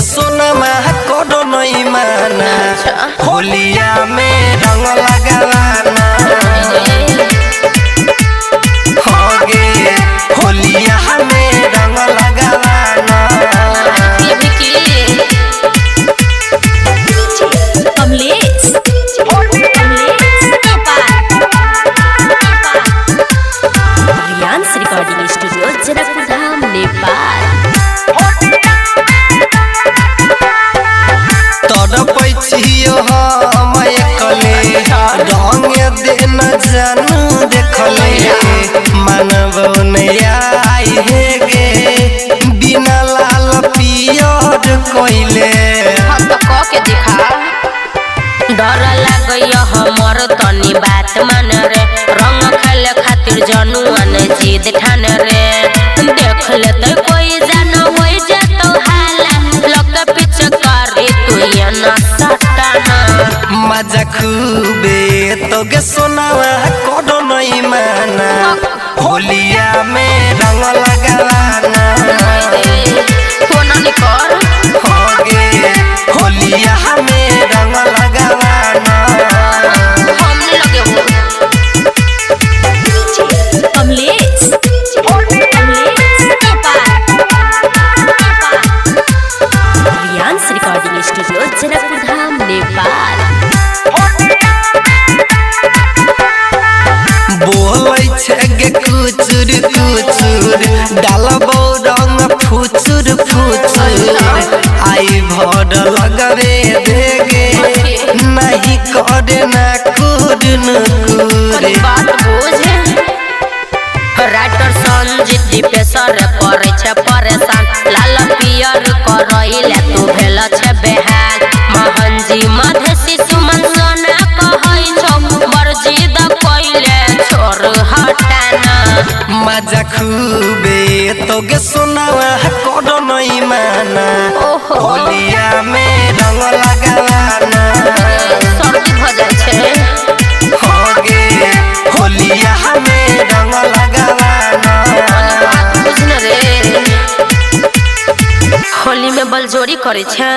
सोनमा करो नहीं माना होलिया में रंग लगावाना होगे होलिया में रंग लगावाना अमलेश रियांस रिकॉर्डिंग स्टूडियो जनकपुर धाम नेपाल। पैछियो हम एकले रंग देन जानू देखले मानव आई हे गे बिना लाल पियर कोइले के दिखा डर लागय हमर तनी बात मान रे रंग खेले खातिर जनुआन जिद ठान रे देख लेते कोई जान होई जे तो हाला लग पीछे करे तू ये ना सटाना मजा खूबे तो गे सोनावा करो नहीं माना होलिया में रंग लगावाना कोना निकर होगे होलिया में रंग लगावाना हमने लगे हो अमलेश रियांस रिकॉर्डिंग स्टूडियो जनकपुर धाम नेपाल। बोलै छे गे कुचुर कुचुर डालबो रंग फुचुर फुचुर आई भर लगवे देगे नहीं करे ना कुर नुकुर बात बुझे राइटर संजीत दीपेशर करे छे परेशान लाल पियर करइले तू भेल छे बेहाल महंजी मधेसी सुमन सोना कहै छौ मर्जिद कइले छोर हटाना मजा खूबे तो गे सोनावा करो नहीं माना होलिया में रंग लगावाना सर्दी भ जाय छे होगे होलिया में रंग लगावाना बुझन रे होली में बलजोरी करे छे।